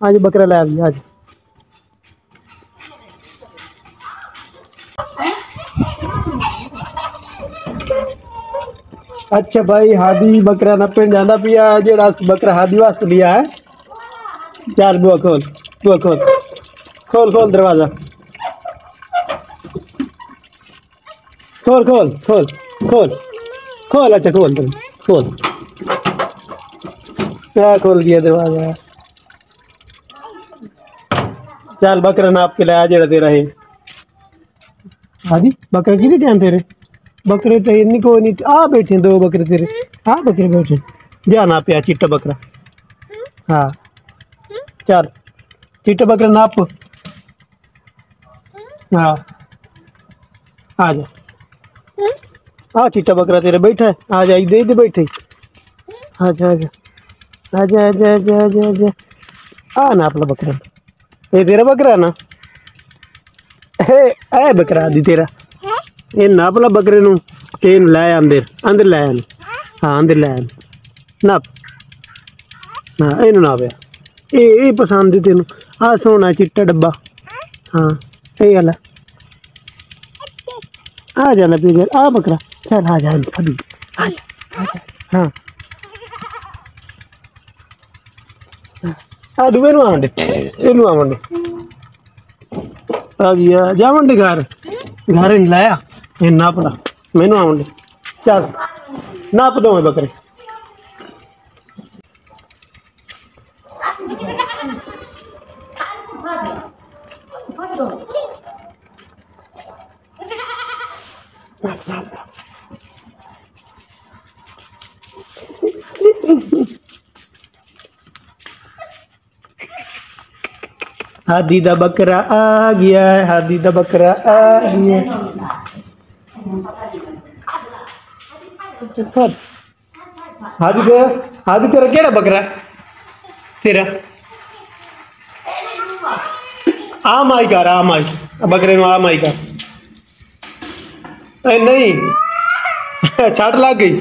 आज बकरा ला गया आज। अच्छा भाई हादी बकरा नपन जाना पिया जेड़ा बकरा हादी वास्ते लिया है। चार बुआ खोल खोल खोल दरवाजा खोल खोल खोल खोल खोल। अच्छा खोल खोल क्या खोल दिया दरवाजा। चल बकरा नाप के लाया जेड़ा तेरा है। हादी बकरा की ध्यान तेरे बकरे तो इन्नी कोई नहीं आ बैठे दो बकरे तेरे। हाँ बकरे बैठे जा नाप या चिट्टा बकरा। हाँ चल चिट्टा बकरा नाप। हाँ आ जा हाँ चिट्टा बकरा तेरे बैठा है। आ जा दे दे बैठे। आजा आजा आजा आजा आजा आजा आजा आ नाप ला बकरा। ये तेरा बकरा ना ए बकरा दी तेरा ये नाप ला बकरे नु तेन लाया अंदर अंदर लाया हाँ अंदर लाया नाप। हाँ इन नाप ये पसंद तेन आ सोना चिट्टा डब्बा। हाँ ये वाला आ जाना फिर आ बकरा चल आ जा अभी आ जा हाँ आ दुबे नु आवंडे एनु आवंडे आ गया जावंडे घर घर इन लाया ये नाप ला मैनू आवंडे चल नाप दो मैं बकरे। हादी दा बकरा आ गया है। हादी दा बकरा आ गया। हादी तेरा केड़ा बकरा तेरा आ माई कर आ माई बकरे नु आ माई कर नहीं छाट लग गई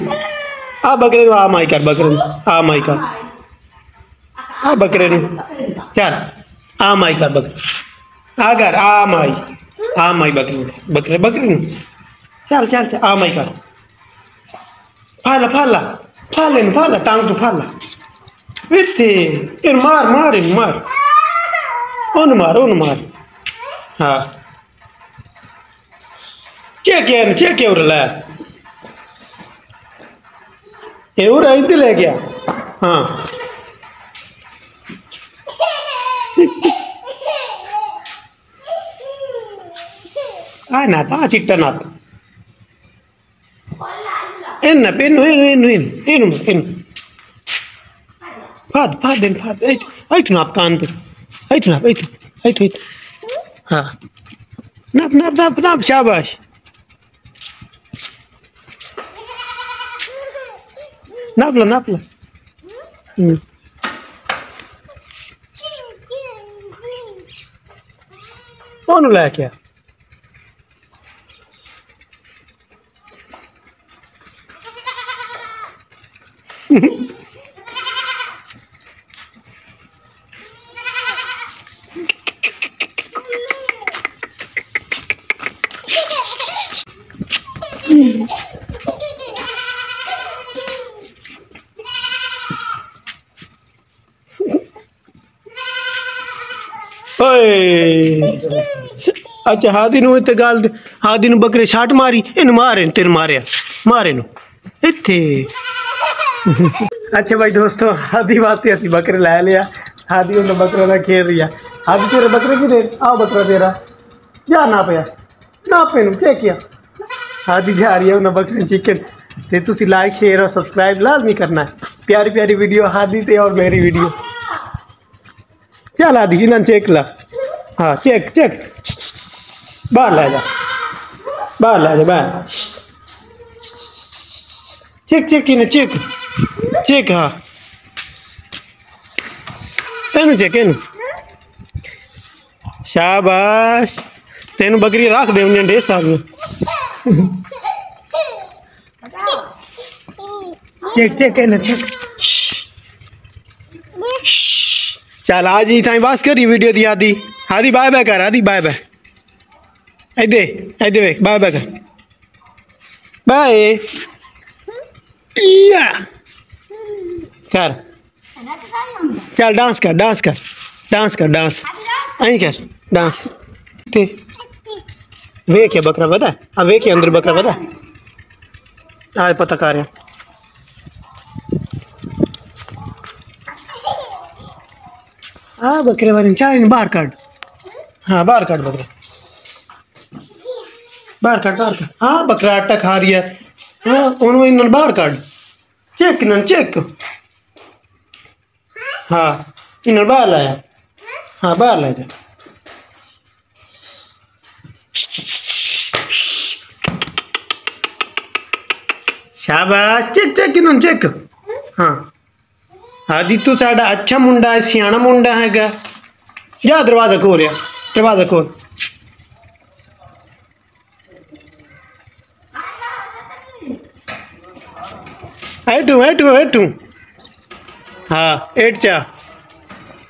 आ बकरे नु आ माई कर बकरे नु आ माई कर आ बकरे नु चल आ माई कर बकरे आ कर आ माई बकरे बकरे बकरे चल चल चल आ माई कर फाला फाला फाले फाला टांग तो फाला इतने इन मार मार इन मार उन मार हाँ चेक किया उरला ये उरा इधर ले गया हाँ आ नाप आ चिट्टा नाप इन नाप इन फाद दिन फाद ऐठ नाप कान तो ऐठ नाप ऐठ हाँ नाप नाप नाप नाप शाबाश नाप ला कौन लाया क्या अच्छा हादी नु इत्ते गल हादी नु बकरे छाट मारी इन मारे तेन मारे नु इत्थे। अच्छा भाई दोस्तों हादी वास्ते असी बकरे लै लिया। हादी उन बकरे का खेल रही है। हादी तेरे बकरे की दे आओ बकरा तेरा जा नापे नु चेक किया। हादी जा रही है उन बकरे चिकन ते तुसी लाइक शेयर और सब्सक्राइब लाजमी करना है। प्यारी प्यारी वीडियो हादी ते और मेरी वीडियो चल हादी इन्हें चेक ला हाँ चेक बाहर ले जा बाहर चेक इन्हें चेक हाँ तेन चेक इन शाबाश तेन बकरी रख दे उन्हें ढेर सारी चेक इन्हें चेक चल आज ही ताई बस करी वीडियो दी आदि आदि बाय बाय कर आदि बाय बाय इधे इधे देख बाय बाय कर बाय या कर चल डांस कर डांस कर डांस कर डांस आई कर डांस ते वेख है बकरा बता अब वेख है अंदर बकरा बता आज पता कर रहे हाँ बकरे वाले चाय बाहर काट हाँ बाहर काट बकरा बाहर काट हाँ बकरा आटा खा रही है हाँ उन्होंने इन्होंने बाहर काट चेक इन्होंने चेक हाँ इन्होंने बाहर लाया हाँ बाहर लाया था शाबाश चेक चेक इन्होंने चेक हाँ आदि तू साडा अच्छा मुंडा है सियाना मुंडा हैगा जा दरवाजा खोल या दरवाजा खोल हेटू हाँ एट चा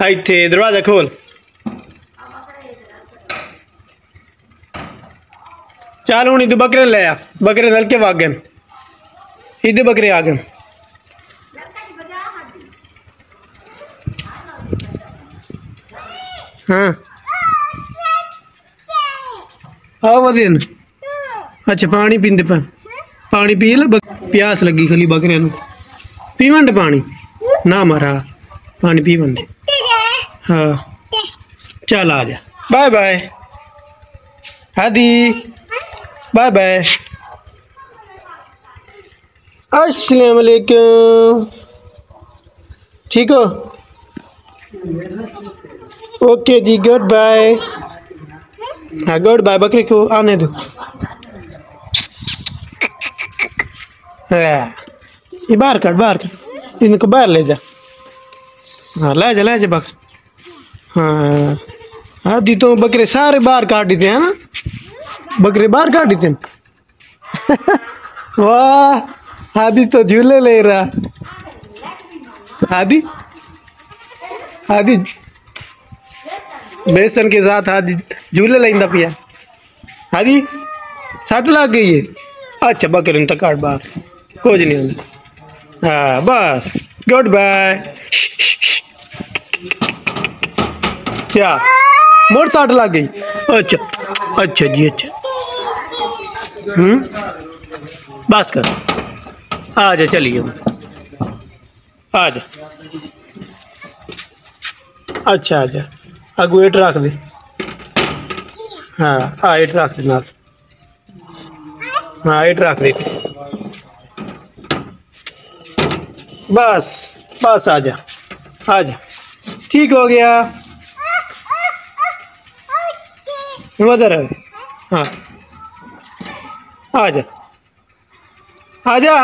आई थे दरवाजा खोल चल हूँ इधर बकरे ले आ बकरे दल के वागे इधर बकरे आ गए हाँ आओ वधिन अच्छा पानी पींदे पानी पी ला प्यास लगी खाली बकरे पीवंड पानी ना मारा पानी पीवंड हाँ चल आ जा bye bye Hadi bye bye अस्सलाम वालेकुम ठीक हो ओके जी गुड बाय हाँ गुड बाय बकरे को आने दो ये बाहर कर इनको बाहर ले जा हाँ ले जा बकरे हाँ दी तो बकरे सारे बाहर काट देते हैं ना बकरे बाहर काट देते हैं वाह आदि तो झूले ले रहा आदि बेसन के साथ आदि झूले लेंदा पिया आदि सट लग गई है अच्छा बकरे तो काट बाहर कुछ नहीं होता हाँ बस गुड बाय क्या मोड़ सट लग गई अच्छा जी अच्छा बस कर आ जा चलिए आ जा अच्छा आ जा अगू एट रख दे हाँ एट रख दे नाल हाँ एट रख दे बस आ जा ठीक हो गया उधर है हाँ आ जा